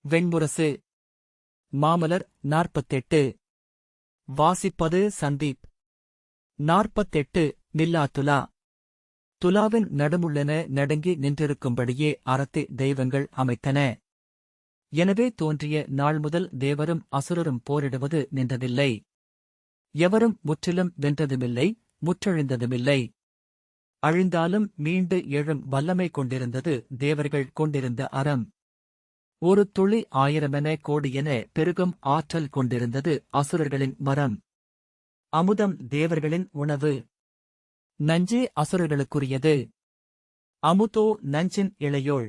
வெண்முரசு. மாமலர் 48. வாசிப்பது சந்தீப். 48. நில்லா துலா. துலாவின் நடுமுள்ளென நடுங்கி நின்றிருக்கும்படியே அறத்தை தெய்வங்கள் அமைத்தன. எனவே தோன்றிய நாள் முதல் தேவரும் அசுரரும் போரிடுவது நின்றதில்லை. எவரும் முற்றிலும் வென்றதுமில்லை, முற்றழிந்ததுமில்லை. அழிந்தாலும் மீண்டு எழும் வல்லமை கொண்டிருந்தது தேவர்கள் கொண்டிருந்த அறம். ஒரு துளி 1000 கோடியென பெருகும் ஆற்றல் கொண்டிருந்தது அசுரர்களின் மரம். அமுதம் தேவர்களின் உணவு. நஞ்சே அசுரர்களுக்குரியது. அமுதோ நஞ்சின் இளையோள்.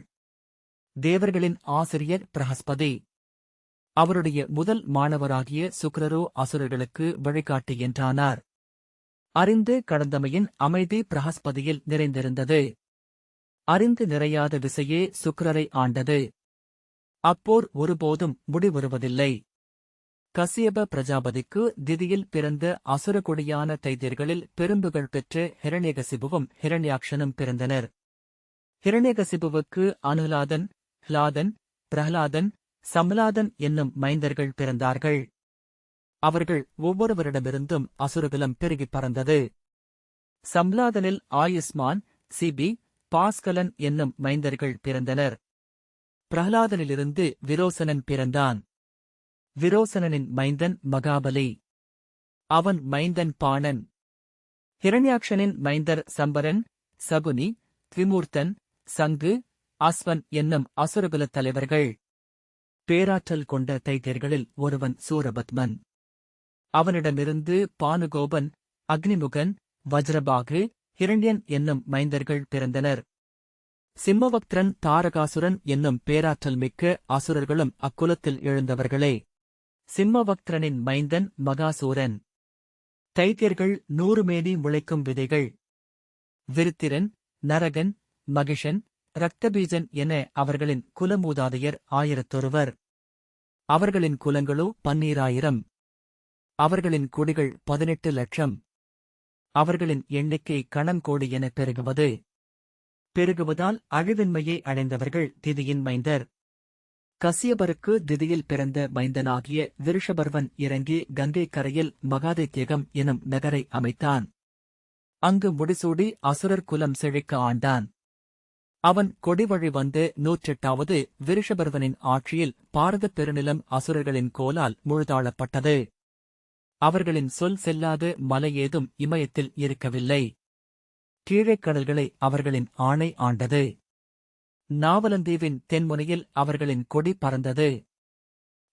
தேவர்களின் ஆசிரியர் பிரஹஸ்பதி. அவருடைய முதல் மாணவராகிய சுக்கிரரோ அசுரர்களுக்கு வழிகாட்டி என்றானார். அறிந்து கடந்தமையின் அமைதி பிரஹஸ்பதியில் நிறைந்திருந்தது. அறிந்து நிறையாத விசையே சுக்கிரரை ஆண்டது. அப்போர் ஒருபோதும் முடிவுறுவதில்லை. கசியப பிரஜாபதிக்கு திதியில் பிறந்த அசுரகுடியான தைத்தியர்களில் பெரும்புகழ் பெற்ற ஹிரண்யகசிபுவும் ஹிரண்யாக்ஷனும் பிறந்தனர். ஹிரண்யகசிபுவுக்கு அனுலாதன், ஹ்லாதன், பிரஹ்லாதன், சம்லாதன் என்னும் மைந்தர்கள் பிறந்தார்கள். அவர்கள் ஒவ்வொருவரிடமிருந்தும் அசுரகுலம் பெருகிப் பறந்தது. சம்லாதனில் ஆயுஸ்மான், சிபி, பாஸ்கலன் என்னும் மைந்தர்கள் பிறந்தனர். பிரஹ்லாதனிலிருந்து விரோசனன் பிறந்தான். விரோசனனின் மைந்தன் மகாபலி. அவன் மைந்தன் பாணன். ஹிரண்யாக்ஷனின் மைந்தர் சம்பரன், சகுனி, திரிமூர்த்தன், சங்கு, அஸ்வன் என்னும் அசுரகுலத் தலைவர்கள். பேராற்றல் கொண்ட தைத்தியர்களில் ஒருவன் சூரபத்மன். அவனிடமிருந்து பானுகோபன், அக்னிமுகன், வஜ்ரபாகு, ஹிரண்யன் என்னும் மைந்தர்கள் பிறந்தனர். சிம்மவக்திரன், தாரகாசுரன் என்னும் பேராற்றல் மிக்க அசுரர்களும் அக்குலத்தில் எழுந்தவர்களே. சிம்மவக்திரனின் மைந்தன் மகாசூரன். தைத்தியர்கள் 100 மேனி முளைக்கும் விதைகள். விருத்திரன், நரகன், மகிஷன், இரக்தபீஜன் என அவர்களின் குலமூதாதையர் 1001. அவர்களின் குலங்களோ 12000. அவர்களின் குடிகள் 18 லட்சம். அவர்களின் எண்ணிக்கை கணங்கோடி என பெருகுவது. பெருகுவதால் அழிவின்மையை அடைந்தவர்கள் திதியின் மைந்தர். கசியபருக்கு திதியில் பிறந்த மைந்தனாகிய விருஷபர்வன் இறங்கி கங்கை கரையில் மகாதைத்யகம் எனும் நகரை அமைத்தான். அங்கு முடிசூடி அசுரர் குலம் செழிக்க ஆண்டான். அவன் கொடிவழி வந்து 108வது விருஷபர்வனின் ஆட்சியில் பாரதப் பெருநிலம் அசுரர்களின் கோலால் முழுதாளப்பட்டது. அவர்களின் சொல் செல்லாத மலையேதும் இமயத்தில் இருக்கவில்லை. கீழே கடல்களை அவர்களின் ஆணை ஆண்டது. நாவலந்தீவின் தென்முனையில் அவர்களின் கொடி பறந்தது.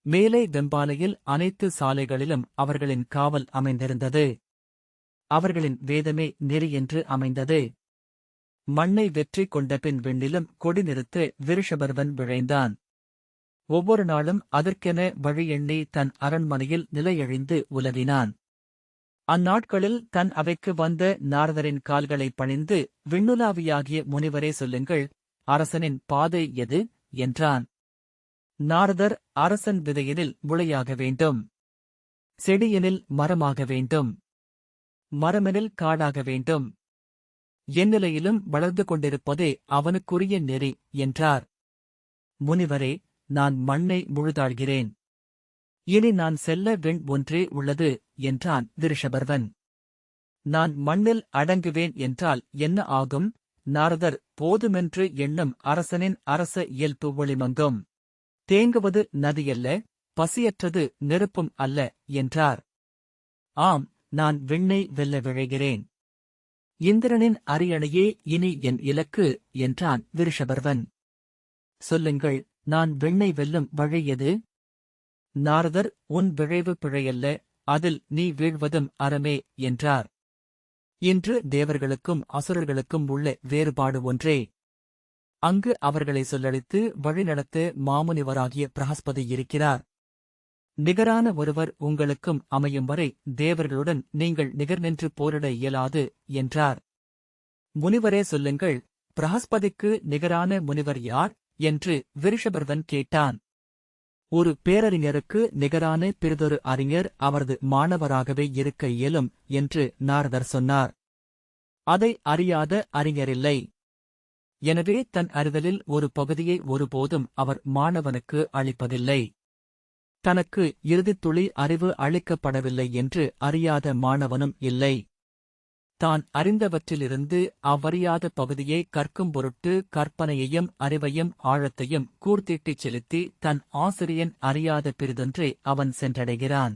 மேலே வெம்பாலையில் அனைத்து சாலைகளிலும் அவர்களின் காவல் அமைந்திருந்தது. அவர்களின் வேதமே நெறி என்று அமைந்தது. மண்ணை வெற்றி கொண்டபின் விண்ணிலும் கொடி நிறுத்த விருஷபர்வன் விழைந்தான். ஒவ்வொரு நாளும் அதற்கென வழி எண்ணி தன் அரண்மனையில் நிலையழிந்து உலவினான். அந்நாட்களில் தன் அவைக்கு வந்த நாரதரின் கால்களை பணிந்து, விண்ணுலாவியாகிய முனிவரே சொல்லுங்கள், அரசனின் பாதை எது என்றான். நாரதர், அரசன் விதையினில் முளையாக வேண்டும். செடியெனில் மரமாக வேண்டும். மரமெனில் காடாக வேண்டும். எந்நிலையிலும் வளர்ந்து கொண்டிருப்பதே அவனுக்குரிய நெறி என்றார். முனிவரே, நான் மண்ணை முழுதாழ்கிறேன். இனி நான் செல்ல விண் ஒன்றே உள்ளது என்றான் விருஷபர்வன். நான் மண்ணில் அடங்குவேன் என்றால் என்ன ஆகும்? நாரதர், போதுமென்று எண்ணும் அரசனின் அரச இயல்பு ஒளிமங்கும். தேங்குவது நதியல்ல, பசியற்றது நெருப்பும் அல்ல என்றார். ஆம், நான் விண்ணை வெல்ல விழைகிறேன். இந்திரனின் அரியணையே இனி என் இலக்கு என்றான் விருஷபர்வன். சொல்லுங்கள், நான் விண்ணை வெல்லும் வழி எது? நாரதர், உன் விழைவு பிழையல்ல, அதில் நீ வீழ்வதும் அறமே என்றார். இன்று தேவர்களுக்கும் அசுரர்களுக்கும் உள்ள வேறுபாடு ஒன்றே. அங்கு அவர்களை சொல்லளித்து வழிநடத்த மாமுனிவராகிய பிரஹஸ்பதி இருக்கிறார். நிகரான ஒருவர் உங்களுக்கும் அமையும் வரை தேவர்களுடன் நீங்கள் நிகர் நின்று போரிட இயலாது என்றார். முனிவரே சொல்லுங்கள், பிரஹஸ்பதிக்கு நிகரான முனிவர் யார் என்று விருஷபர்வன் கேட்டான். ஒரு பேரறிஞருக்கு நிகரான பிறிதொரு அறிஞர் அவரது மாணவராகவே இருக்க இயலும் என்று நாரதர் சொன்னார். அதை அறியாத அறிஞரில்லை. எனவே தன் அறிதலில் ஒரு பகுதியை ஒருபோதும் அவர் மாணவனுக்கு அளிப்பதில்லை. தனக்கு இறுதித்துளி அறிவு அளிக்கப்படவில்லை என்று அறியாத மாணவனும் இல்லை. தான் அறிந்தவற்றிலிருந்து அவ்வறியாத பகுதியை கற்கும் பொருட்டு கற்பனையையும் அறிவையும் ஆழத்தையும் கூர்த்தீட்டிச் செலுத்தி தன் ஆசிரியன் அறியாத பிறிதொன்றை அவன் சென்றடைகிறான்.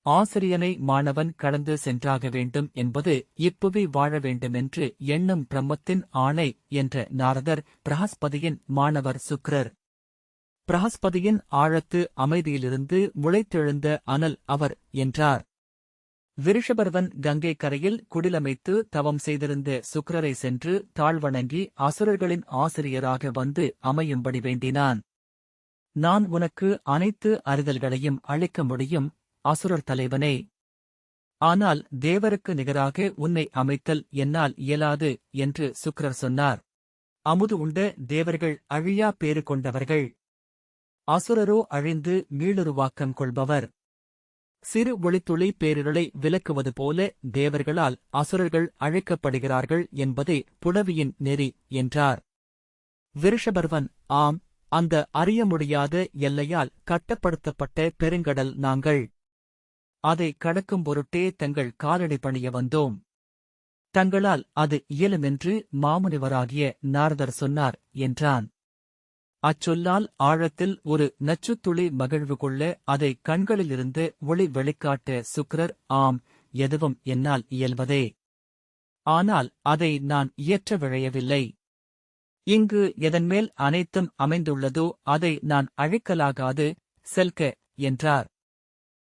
ஆசிரியனை மாணவன் கடந்து சென்றாக வேண்டும் என்பது இப்புவி வாழ வேண்டுமென்று எண்ணும் பிரம்மத்தின் ஆணை என்ற நாரதர் பிரஹஸ்பதியின் மாணவர் சுக்கிரர். பிரஹஸ்பதியின் ஆழத்து அமைதியிலிருந்து முளைத்தெழுந்த அனல் அவர் என்றார். விருஷபர்வன் கங்கை கரையில் குடிலமைத்து தவம் செய்திருந்த சுக்கிரரை சென்று தாழ்வணங்கி அசுரர்களின் ஆசிரியராக வந்து அமையும்படி வேண்டினான். நான் உனக்கு அனைத்து அறிதல்களையும் அளிக்க முடியும், அசுரர் தலைவனே. ஆனால் தேவருக்கு நிகராக உன்னை அமைத்தல் என்னால் இயலாது என்று சுக்கிரர் சொன்னார். அமுது உண்ட தேவர்கள் அழியா பேறு கொண்டவர்கள். அசுரரோ அழிந்து மீளுருவாக்கம் கொள்பவர். சிறு ஒளித்துளி பேரிருளை விலக்குவது போல தேவர்களால் அசுரர்கள் அழைக்கப்படுகிறார்கள் என்பதே புலவியின் நெறி என்றார். விருஷபர்வன், ஆம், அந்த அறிய முடியாத எல்லையால் கட்டப்படுத்தப்பட்ட பெருங்கடல் நாங்கள். அதை கடக்கும் பொருட்டே தங்கள் காலடி பணிய வந்தோம். தங்களால் அது இயலுமென்று மாமுனிவராகிய நாரதர் சொன்னார் என்றான். அச்சொல்லால் ஆழத்தில் ஒரு நச்சுத்துளி மகிழ்வு கொள்ள அதை கண்களிலிருந்து ஒளி வெளிக்காட்ட சுக்கிரர், ஆம், எதுவும் என்னால் இயல்வதே. ஆனால் அதை நான் இயற்ற விழையவில்லை. இங்கு எதன்மேல் அனைத்தும் அமைந்துள்ளதோ அதை நான் அழிக்கலாகாது, செல்க என்றார்.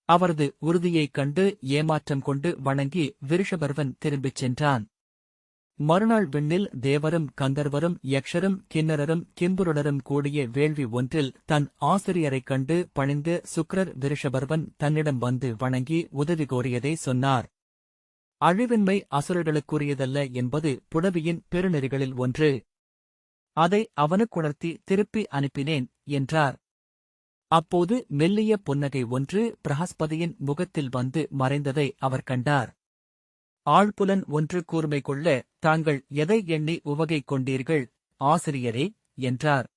அவரது உறுதியைக் கண்டு ஏமாற்றம் கொண்டு வணங்கி விருஷபர்வன் திரும்பிச் சென்றான். மறுநாள் விண்ணில் தேவரும் கந்தர்வரும் யக்ஷரும் கிண்ணரரும் கிம்புருடரும் கூடிய வேள்வி ஒன்றில் தன் ஆசிரியரைக் கண்டு பணிந்து சுக்கிரர் விருஷபர்வன் தன்னிடம் வந்து வணங்கி உதவி கோரியதை சொன்னார். அழிவின்மை அசுரர்களுக்குரியதல்ல என்பது புலவியின் பெருநெறிகளில் ஒன்று. அதை அவனுக்குணர்த்தி திருப்பி அனுப்பினேன் என்றார். அப்போது மெல்லிய புன்னகை ஒன்று பிரஹஸ்பதியின் முகத்தில் வந்து மறைந்ததை அவர் கண்டார். ஆழ்புலன் ஒன்று கூர்மை கொள்ள தாங்கள் எதை எண்ணி உவகை கொண்டீர்கள், ஆசிரியரே என்றார்.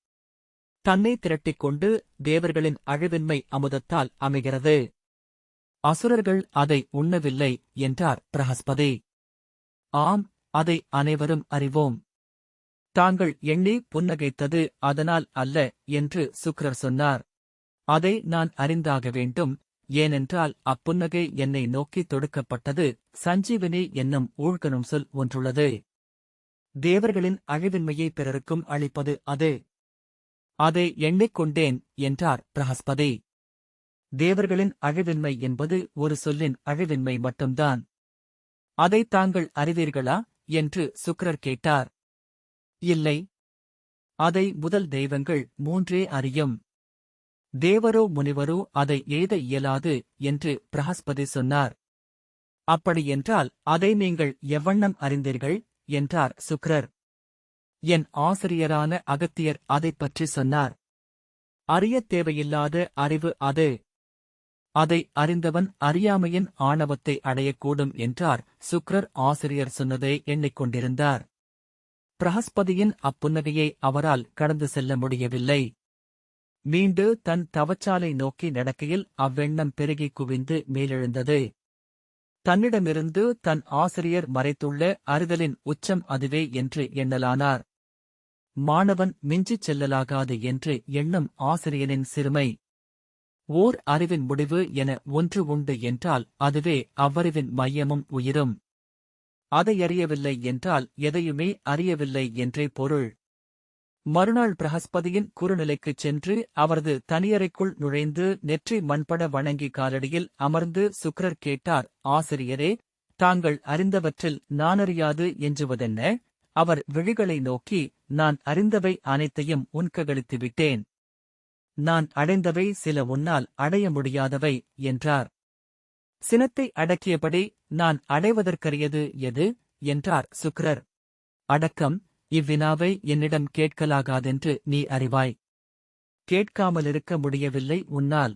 தன்னை திரட்டிக் கொண்டு தேவர்களின் அழிவின்மை அமுதத்தால் அமைகிறது. அசுரர்கள் அதை உண்ணவில்லை என்றார் பிரஹஸ்பதி. ஆம், அதை அனைவரும் அறிவோம். தாங்கள் எண்ணி புன்னகைத்தது அதனால் அல்ல என்று சுக்கிரர் சொன்னார். அதை நான் அறிந்தாக வேண்டும். ஏனென்றால் அப்புன்னகை என்னை நோக்கி தொடுக்கப்பட்டது. சஞ்சீவினி என்னும் ஊழ்கனும் சொல் ஒன்றுள்ளது. தேவர்களின் அழிவின்மையை பிறருக்கும் அளிப்பது அது. அதை எண்ணிக்கொண்டேன் என்றார் பிரஹஸ்பதி. தேவர்களின் அழிவின்மை என்பது ஒரு சொல்லின் அழிவின்மை மட்டும்தான். அதை தாங்கள் அறிவீர்களா என்று சுக்கிரர் கேட்டார். இல்லை, அதை முதல் தெய்வங்கள் மூன்றே அறியும். தேவரோ முனிவரோ அதை எய்த இயலாது என்று பிரஹஸ்பதி சொன்னார். அப்படியென்றால் அதை நீங்கள் எவ்வண்ணம் அறிந்தீர்கள் என்றார் சுக்கிரர். என் ஆசிரியரான அகத்தியர் அதைப் பற்றி சொன்னார். அறியத் தேவையில்லாத அறிவு அது. அதை அறிந்தவன் அறியாமையின் ஆணவத்தை அடையக்கூடும் என்றார். சுக்கிரர் ஆசிரியர் சொன்னதை எண்ணிக்கொண்டிருந்தார். பிரஹஸ்பதியின் அப்புன்னகையை அவரால் கடந்து செல்ல முடியவில்லை. மீண்டு தன் தவச்சாலை நோக்கி நடக்கையில் அவ்வெண்ணம் பெருகி குவிந்து மேலெழுந்தது. தன்னிடமிருந்து தன் ஆசிரியர் மறைத்துள்ள அறிதலின் உச்சம் அதுவே என்று எண்ணலானார். மாணவன் மிஞ்சிச் செல்லலாகாது என்று எண்ணும் ஆசிரியனின் சிறுமை. ஓர் அறிவின் முடிவு என ஒன்று உண்டு என்றால் அதுவே அவ்வறிவின் மையமும் உயிரும். அதை அறியவில்லை என்றால் எதையுமே அறியவில்லை என்றே பொருள். மறுநாள் பிரஹஸ்பதியின் குறுநிலைக்குச் சென்று அவரது தனியறைக்குள் நுழைந்து நெற்றி மண்பட வணங்கி காலடியில் அமர்ந்து சுக்கிரர் கேட்டார், ஆசிரியரே, தாங்கள் அறிந்தவற்றில் நானறியாது எஞ்சுவதென்ன? அவர் விழிகளை நோக்கி, நான் அறிந்தவை அனைத்தையும் உன்ககளித்து விட்டேன். நான் அடைந்தவை சில உன்னால் அடைய முடியாதவை என்றார். சினத்தை அடக்கியபடி நான் அடைவதற்கரியது எது என்றார் சுக்கிரர். அடக்கம். இவ்வினாவை என்னிடம் கேட்கலாகாதென்று நீ அறிவாய். கேட்காமலிருக்க முடியவில்லை உன்னால்.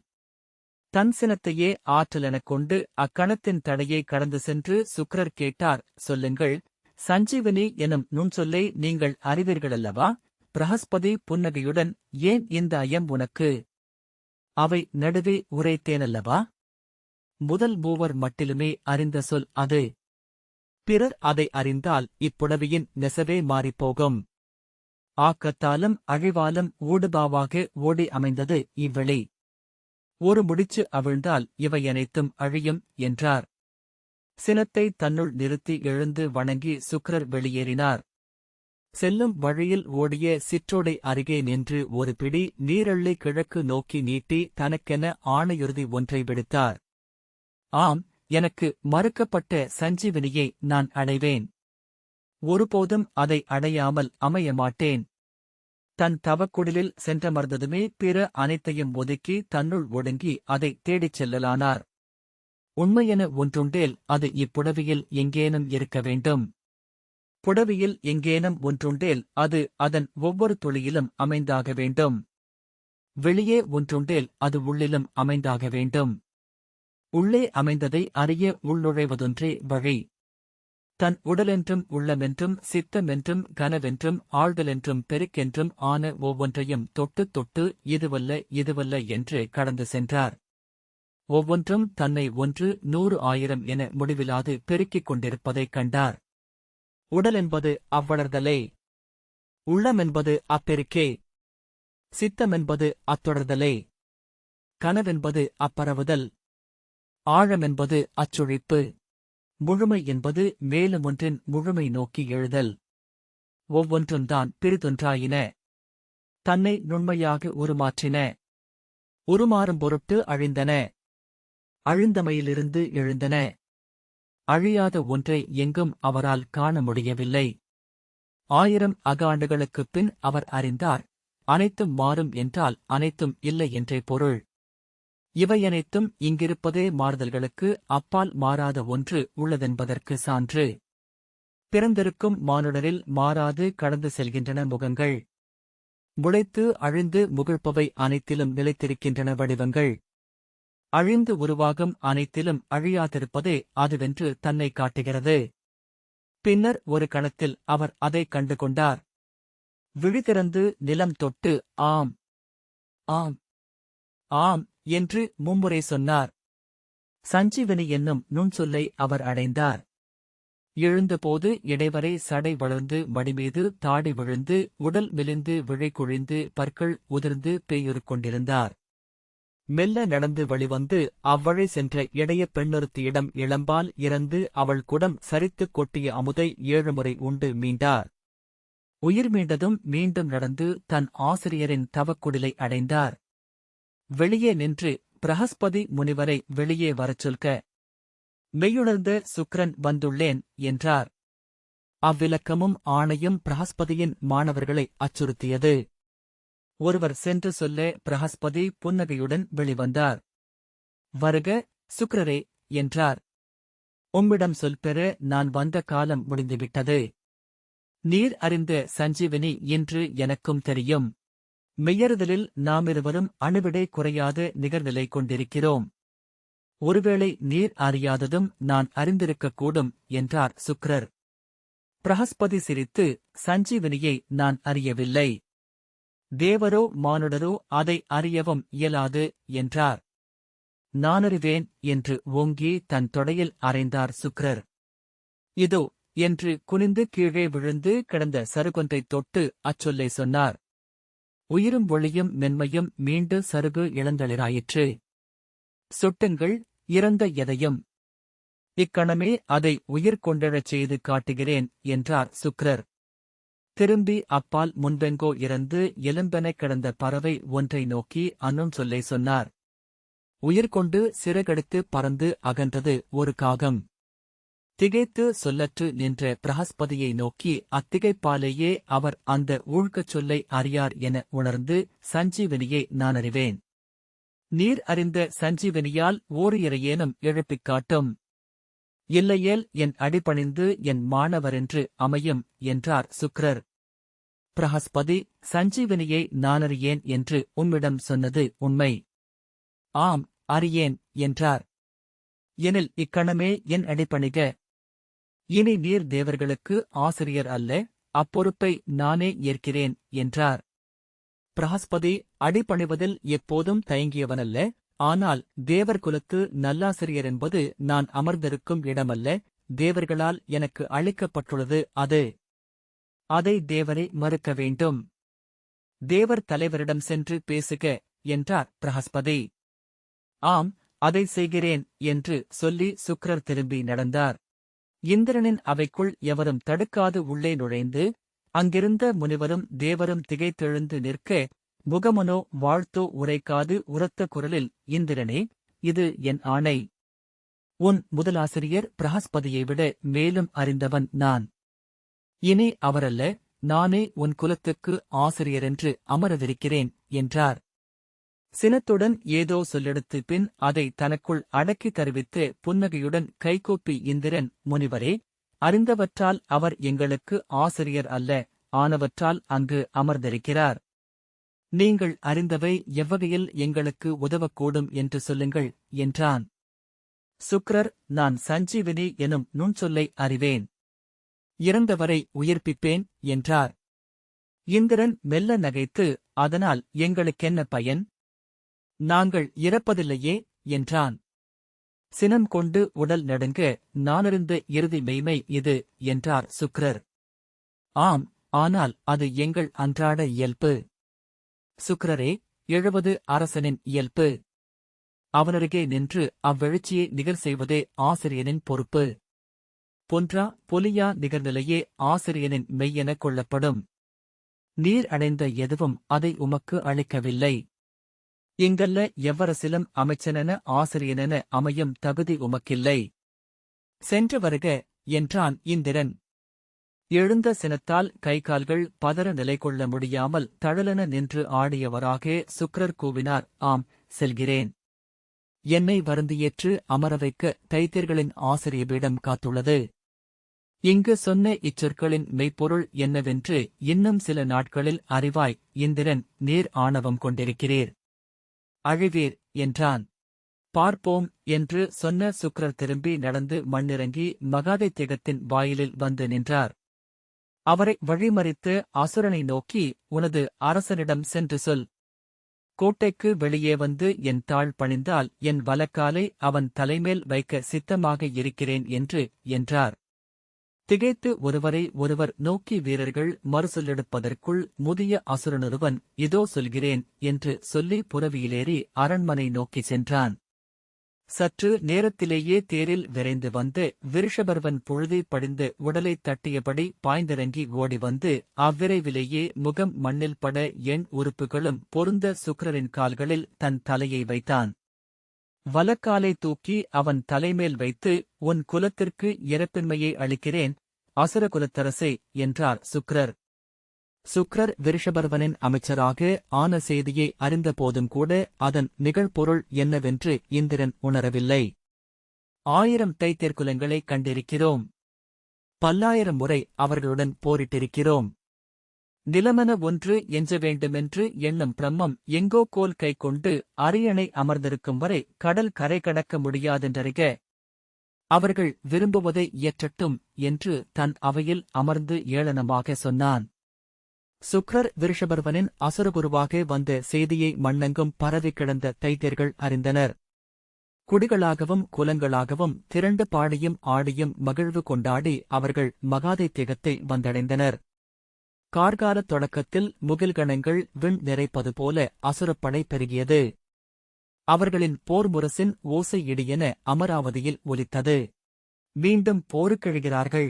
தன் சினத்தையே ஆற்றலெனக் கொண்டு அக்கணத்தின் தடையை கடந்து சென்று சுக்கிரர் கேட்டார், சொல்லுங்கள், சஞ்சீவினி எனும் நுண்சொல்லை நீங்கள் அறிவீர்களல்லவா? பிரஹஸ்பதி புன்னகையுடன், ஏன் இந்த ஐயம் உனக்கு? அவை நடுவே உரைத்தேனல்லவா? முதல் மூவர் மட்டிலுமே அறிந்த சொல் அது. பிறர் அதை அறிந்தால் இப்புடவையின் நெசவே மாறிப்போகும். ஆக்கத்தாலும் அழிவாலும் ஊடுபாவாக ஓடி அமைந்தது இவ்வெளி. ஒரு முடிச்சு அவிழ்ந்தால் இவையனைத்தும் அழியும் என்றார். சினத்தை தன்னுள் நிறுத்தி எழுந்து வணங்கி சுக்கிரர் வெளியேறினார். செல்லும் வழியில் ஓடிய சிற்றோடை அருகே நின்று ஒரு பிடி நீரள்ளி கிழக்கு நோக்கி நீட்டி தனக்கென ஆணையுறுதி ஒன்றை விடுத்தார். ஆம், எனக்கு மறுக்கப்பட்ட சஞ்சீவினியை நான் அடைவேன். ஒருபோதும் அதை அடையாமல் அமையமாட்டேன். தன் தவக்குடிலில் சென்றமர்ந்ததுமே பிற அனைத்தையும் ஒதுக்கி தன்னுள் ஒடுங்கி அதை தேடிச் செல்லலானார். உண்மையென ஒன்றுண்டேல் அது இப்புடவியில் எங்கேனும் இருக்க வேண்டும். புடவியில் எங்கேனும் ஒன்றுண்டேல் அது அதன் ஒவ்வொரு துளியிலும் அமைந்தாக வேண்டும். வெளியே ஒன்றுண்டேல் அது உள்ளிலும் அமைந்தாக வேண்டும். உள்ளே அமைந்ததை அறிய உள்நுழைவதொன்றே வழி. தன் உடலென்றும் உள்ளமென்றும் சித்தமென்றும் கனவென்றும் ஆழ்தலென்றும் பெருக்கென்றும் ஆன ஒவ்வொன்றையும் தொட்டு தொட்டு இதுவல்ல இதுவல்ல என்று கடந்து சென்றார். ஒவ்வொன்றும் தன்னை 1, 100, 1000 என முடிவிலாது பெருக்கிக் கொண்டிருப்பதைக் கண்டார். உடலென்பது அவ்வளர்தலே. உள்ளமென்பது அப்பெருக்கே. சித்தமென்பது அத்தொடர்தலே. கனவென்பது அப்பரவுதல். ஆழமென்பது அச்சுழிப்பு. முழுமை என்பது மேலுமொன்றின் முழுமை நோக்கி எழுதல். ஒவ்வொன்றும்தான் பிறிதொன்றாயின. தன்னை நுண்மையாக உருமாற்றின. உருமாறும் பொருட்டு அழிந்தன. அழிந்தமையிலிருந்து எழுந்தன. அழியாத ஒன்றை எங்கும் அவரால் காண முடியவில்லை. 1000 அகாண்டுகளுக்குப் பின் அவர் அறிந்தார், அனைத்தும் மாறும் என்றால் அனைத்தும் இல்லை என்றே பொருள். இவையனைத்தும் இங்கிருப்பதே மாறுதல்களுக்கு அப்பால் மாறாத ஒன்று உள்ளதென்பதற்கு சான்று. பிறந்திருக்கும் மானுடரில் மாறாது கடந்து செல்கின்றன முகங்கள். முளைத்து அழிந்து முகிழ்ப்பவை அனைத்திலும் நிலைத்திருக்கின்றன வடிவங்கள். அழிந்து உருவாகும் அனைத்திலும் அழியாதிருப்பதே அதுவென்று தன்னை காட்டுகிறது. பின்னர் ஒரு கணத்தில் அவர் அதைக் கண்டு கொண்டார். விழிதிறந்து நிலம் தொட்டு ஆம், ஆம், ஆம் என்று மும்முறை சொன்னார். சஞ்சீவினி என்னும் நுண்சொல்லை அவர் அடைந்தார். எழுந்தபோது இடைவரை சடை வளர்ந்து மடிமீது தாடி விழுந்து உடல் மெலிந்து விழை குழிந்து பற்கள் உதிர்ந்து பேயுறு கொண்டிருந்தார். மெல்ல நடந்து வெளிவந்து அவ்வழி சென்ற இடைய பெண்ணொருத்தியிடம் இளம்பால் இறந்து அவள் குடம் சரித்துக் கொட்டிய அமுதை 7 முறை உண்டு மீண்டார். உயிர் மீண்டதும் மீண்டும் நடந்து தன் ஆசிரியரின் தவக்குடிலை அடைந்தார். வெளியே நின்று பிரஹஸ்பதி முனிவரை வெளியே வரச் சொல்க. மெய்யுணர்ந்த சுக்கிரன் வந்துள்ளேன் என்றார். அவ்விலக்கமும் ஆணையும் பிரஹஸ்பதியின் மாணவர்களை அச்சுறுத்தியது. ஒருவர் சென்று சொல்ல பிரஹஸ்பதி புன்னகையுடன் வெளிவந்தார். வருக சுக்கிரரே என்றார். உம்மிடம் சொல் பெற நான் வந்த காலம் முடிந்துவிட்டது. நீர் அறிந்த சஞ்சீவினி இன்று எனக்கும் தெரியும். மெய்யறுதலில் நாமிருவரும் அணுவிடை குறையாத நிகர்நிலை கொண்டிருக்கிறோம். ஒருவேளை நீர் அறியாததும் நான் அறிந்திருக்கக்கூடும் என்றார் சுக்கிரர். பிரஹஸ்பதி சிரித்து, சஞ்சீவினியை நான் அறியவில்லை. தேவரோ மானுடரோ அதை அறியவும் இயலாது என்றார். நானறிவேன் என்று ஓங்கி தன் தொடையில் அறைந்தார் சுக்கிரர். இதோ என்று குனிந்து கீழே விழுந்து கிடந்த சருகொன்றைத் தொட்டு அச்சொல்லை சொன்னார். உயிரும் ஒளியும் மென்மையும் மீண்டு சருகு இளந்தளிராயிற்று. சுட்டுங்கள் இறந்த எதையும். இக்கணமே அதை உயிர் கொண்டெழச் செய்து காட்டுகிறேன் என்றார் சுக்கிரர். திரும்பி அப்பால் முன்பெங்கோ இறந்து எலும்பெனக் கிடந்த பறவை ஒன்றை நோக்கி அன்னும் சொல்லை சொன்னார். உயிர்கொண்டு சிறகெடுத்து பறந்து அகன்றது ஒரு காகம். திகைத்து சொல்லற்று நின்ற பிரஹஸ்பதியை நோக்கி அத்திகைப்பாலேயே அவர் அந்த ஊழ்கச் சொல்லை அறியார் என உணர்ந்து, சஞ்சீவினியை நான் அறிவேன். நீர் அறிந்த சஞ்சீவினியால் ஓர் இறையேனும் எழுப்பிக் காட்டும். இல்லையேல் என் அடிபணிந்து என் மாணவரென்று அமையும் என்றார் சுக்கிரர். பிரஹஸ்பதி, சஞ்சீவினியை நானறியேன் என்று உம்மிடம் சொன்னது உண்மை. ஆம், அறியேன் என்றார். எனில் இக்கணமே என் அடிபணிக. இனி நீர் தேவர்களுக்கு ஆசிரியர் அல்ல, அப்பொறுப்பை நானே ஏற்கிறேன் என்றார். பிரஹஸ்பதி அடிபணிவதில் எப்போதும் தயங்கியவனல்ல, ஆனால் தேவர் குலத்து நல்லாசிரியர் என்பது நான் அமர்ந்திருக்கும் இடமல்ல, தேவர்களால் எனக்கு அளிக்கப்பட்டுள்ளது அது. அதை தேவரை மறுக்க வேண்டும். தேவர் தலைவரிடம் சென்று பேசுக என்றார் பிரஹஸ்பதி. ஆம், அதை செய்கிறேன் என்று சொல்லி சுக்கிரர் திரும்பி நடந்தார். இந்திரனின் அவைக்குள் எவரும் தடுக்காது உள்ளே நுழைந்து, அங்கிருந்த முனிவரும் தேவரும் திகைத்தெழுந்து நிற்க, முகமனோ வாழ்த்தோ உரைக்காது உரத்த குரலில், இந்திரனே, இது என் ஆணை. உன் முதலாசிரியர் பிரஹஸ்பதியை விட மேலும் அறிந்தவன் நான். இனி அவரல்ல, நானே உன் குலத்துக்கு ஆசிரியரென்று அமரவிருக்கிறேன் என்றார். சினத்துடன் ஏதோ சொல்லெடுத்து பின் அதை தனக்குள் அடக்கி தருவித்து புன்னகையுடன் கைகூப்பி இந்திரன், முனிவரே, அறிந்தவற்றால் அவர் எங்களுக்கு ஆசிரியர் அல்ல, ஆனவற்றால் அங்கு அமர்ந்திருக்கிறார். நீங்கள் அறிந்தவை எவ்வகையில் எங்களுக்கு உதவக்கூடும் என்று சொல்லுங்கள் என்றான். சுக்கிரர், நான் சஞ்சீவினி எனும் நுண்சொல்லை அறிவேன். இறந்தவரை உயிர்ப்பிப்பேன் என்றார். இந்திரன் மெல்ல நகைத்து, அதனால் எங்களுக்கென்ன பயன்? நாங்கள் இறப்பதில்லையே என்றான். சினம் கொண்டு உடல் நடுங்க, நானறிந்த இறுதி மெய்மை இது என்றார் சுக்கிரர். ஆம், ஆனால் அது எங்கள் அன்றாட இயல்பு. சுக்கிரரே, எழுவது அரசனின் இயல்பு. அவனருகே நின்று அவ்வெழுச்சியை நிகழ் செய்வதே ஆசிரியனின் பொறுப்பு. பொன்றா பொலியா நிகழ்நிலையே ஆசிரியனின் மெய்யெனக் கொள்ளப்படும். நீர் அடைந்த எதுவும் அதை உமக்கு அளிக்கவில்லை. இங்கல்ல எவ்வரசிலும் அமைச்சனென ஆசிரியனென அமையும் தகுதி உமக்கில்லை. சென்று வருக என்றான் இந்திரன். எழுந்த சினத்தால் கைகால்கள் பதற நிலை கொள்ள முடியாமல் தழலென நின்று ஆடியவராக சுக்கிரர் கூவினார், ஆம், செல்கிறேன். என்னை வருந்தியேற்று அமரவைக்க தைத்தியர்களின் ஆசிரியபீடம் காத்துள்ளது. இங்கு சொன்ன இச்சொற்களின் மெய்ப்பொருள் என்னவென்று இன்னும் சில நாட்களில் அறிவாய். இந்திரன், நீர் ஆணவம் கொண்டிருக்கிறீர், அழிவீர் என்றான். பார்ப்போம் என்று சொன்ன சுக்கிரர் திரும்பி நடந்து மண்ணிறங்கி மகாதைத்தியகத்தின் வாயிலில் வந்து நின்றார். அவரை வழிமறித்து அசுரனை நோக்கி, உனது அரசனிடம் சென்று சொல். கோட்டைக்கு வெளியே வந்து என் தாழ் பணிந்தால் என் வலக்காலை அவன் தலைமேல் வைக்க சித்தமாக இருக்கிறேன் என்றார். திகைத்து ஒருவரை ஒருவர் நோக்கி வீரர்கள் மறுசொல்லெடுப்பதற்குள் முதிய அசுரனொருவன், இதோ சொல்கிறேன் என்று சொல்லி புரவியிலேறி அரண்மனை நோக்கிச் சென்றான். சற்று நேரத்திலேயே தேரில் விரைந்து வந்து விருஷபர்வன் புழுதி படிந்து உடலைத் தட்டியபடி பாய்ந்திறங்கி ஓடி வந்து அவ்விரைவிலேயே முகம் மண்ணில் பட எண் உறுப்புகளும் பொருந்த சுக்கிரரின் கால்களில் தன் தலையை வைத்தான். வலக்காலை தூக்கி அவன் தலைமேல் வைத்து, உன் குலத்திற்கு இறப்பின்மையை அளிக்கிறேன், அசுர குலத்தரசே என்றார் சுக்கிரர். சுக்கிரர் விருஷபர்வனின் அமைச்சராக ஆன செய்தியை அறிந்தபோதும் கூட அதன் நிகழ்பொருள் என்னவென்று இந்திரன் உணரவில்லை. 1000 தைத்தியர்குலங்களை கண்டிருக்கிறோம். பல்லாயிரம் முறை அவர்களுடன் போரிட்டிருக்கிறோம். நிலமென ஒன்று எஞ்ச வேண்டுமென்று எண்ணும் பிரம்மம் எங்கோ கோல் கை கொண்டு அரியணை அமர்ந்திருக்கும் வரை கடல் கரை கடக்க முடியாதென்றறிக. அவர்கள் விரும்புவதை இயற்றட்டும் என்று தன் அவையில் அமர்ந்து ஏளனமாக சொன்னான். சுக்கிரர் விருஷபர்வனின் அசுரகுருவாக வந்த செய்தியை மண்ணெங்கும் பரவி கிடந்த தைத்தியர்கள் அறிந்தனர். குடிகளாகவும் குலங்களாகவும் திரண்டு பாடியும் ஆடியும் மகிழ்வு கொண்டாடி அவர்கள் மகாதைத்தியகத்தை வந்தடைந்தனர். கார்காலத் தொடக்கத்தில் முகில்கணங்கள் விண் நிறைப்பது போல அசுரப்படை பெருகியது. அவர்களின் போர் முரசின் ஓசை இடியென அமராவதியில் ஒலித்தது. மீண்டும் போருக்கெழுகிறார்கள்.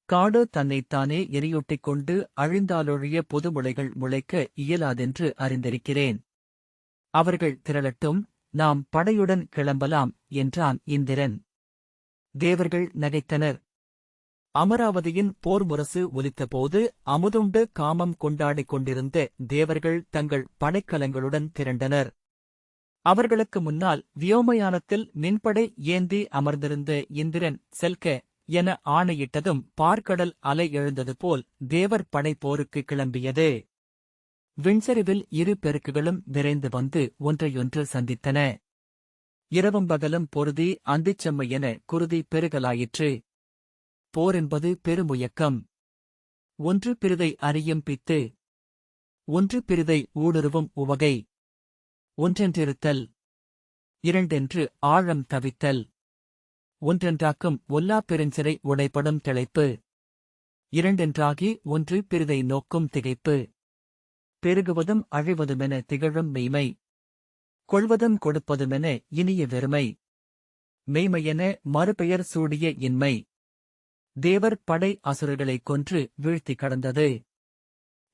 காடு தன்னைத்தானே எரியூட்டிக் கொண்டு அழிந்தாலொழிய புதுமுளைகள் முளைக்க இயலாதென்று அறிந்திருக்கிறேன். அவர்கள் திரளட்டும், நாம் படையுடன் கிளம்பலாம் என்றான் இந்திரன். தேவர்கள் நகைத்தனர். அமராவதியின் போர் முரசு ஒலித்தபோது அமுதுண்டு காமம் கொண்டாடிக் கொண்டிருந்த தேவர்கள் தங்கள் படைக்கலங்களுடன் திரண்டனர். அவர்களுக்கு முன்னால் வியோமயானத்தில் மின்படை ஏந்தி அமர்ந்திருந்த இந்திரன் செல்க என ஆணையிட்டதும் பார்க்கடல் அலை எழுந்தது போல் தேவர் படை போருக்கு கிளம்பியது. விண்சரிவில் இரு பெருக்குகளும் விரைந்து வந்து ஒன்றையொன்று சந்தித்தன. இரவும் பகலும் பொருதி அந்திச்செம்மை என குருதி பெருகலாயிற்று. போர் என்பது பெருமுயக்கம். ஒன்று பிறிதை அறியும் பித்து. ஒன்று பிறிதை ஊடுருவும் உவகை. ஒன்றென்றிருத்தல். இரண்டென்று ஆழம் தவித்தல். ஒன்றென்றாக்கும் ஒல்லாப் பெருஞ்சிறை உடைப்படும் திளைப்பு. இரண்டென்றாகி ஒன்று பிறிதை நோக்கும் திகைப்பு. பெருகுவதும் அழிவதுமென திகழும் மெய்மை. கொள்வதும் கொடுப்பதுமென இனிய வெறுமை. மெய்மையென மறுபெயர் சூடிய இன்மை. தேவர் படை அசுரர்களைக் கொன்று வீழ்த்தி கடந்தது.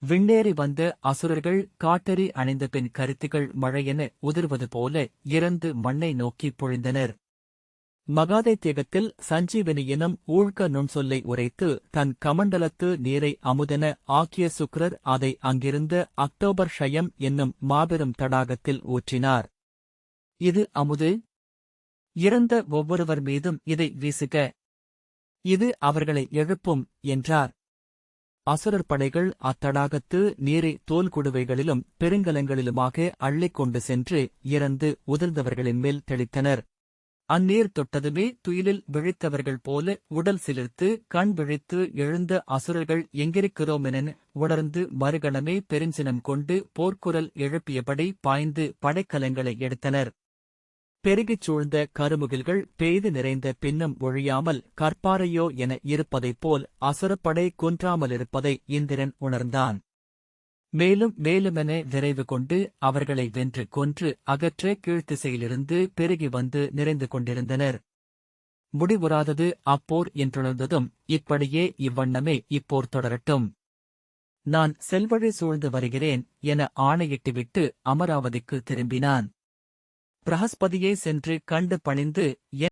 விண்ணேறி வந்த அசுரர்கள் காட்டெறி அணைந்தபின் கருத்துகள் மழையென உதிர்வது போல இறந்து மண்ணை நோக்கிப் பொழிந்தனர். மகாதைத்யகத்தில் சஞ்சீவனி எனும் ஊழ்க நுண்சொல்லை உரைத்து தன் கமண்டலத்து நீரை அமுதென ஆக்கிய சுக்கிரர் அதை அங்கிருந்த அக்டோபர் ஷயம் என்னும் மாபெரும் தடாகத்தில் ஊற்றினார். இது அமுது. இறந்த ஒவ்வொருவர் மீதும் இதை வீசுக. இது அவர்களை எழுப்பும் என்றார். அசுரர் படைகள் அத்தடாகத்து நீரை தோல் குடுவைகளிலும் பெருங்கலங்களிலுமாக அள்ளிக் கொண்டு சென்று இறந்து உதிர்ந்தவர்களின் மேல் தெளித்தனர். அந்நீர் தொட்டதுமே துயிலில் விழித்தவர்கள் போல உடல் சிலிர்த்து கண் விழித்து எழுந்த அசுரர்கள் எங்கிருக்கிறோமென உணர்ந்து மறுகணமே பெருஞ்சினம் கொண்டு போர்க்குரல் எழுப்பியபடி பாய்ந்து படைக்கலங்களை எடுத்தனர். பெருகிச் சூழ்ந்த கருமுகில்கள் பெய்து நிறைந்த பின்னும் ஒழியாமல் கற்பாறையோ என இருப்பதைப் போல் அசுரப்படை குன்றாமலிருப்பதை இந்திரன் உணர்ந்தான். மேலும் மேலுமென விரைவு கொண்டு அவர்களை வென்று கொன்று அகற்ற கீழ்த்திசையிலிருந்து பெருகி வந்து நிறைந்து கொண்டிருந்தனர். முடிவுறாதது அப்போர் என்றுணர்ந்ததும் இப்படியே இவ்வண்ணமே இப்போர் தொடரட்டும். நான் செல்வழி சூழ்ந்து வருகிறேன் என ஆணையிட்டுவிட்டு அமராவதிக்கு திரும்பினான். பிரஹஸ்பதியை சென்று கண்டு பணிந்து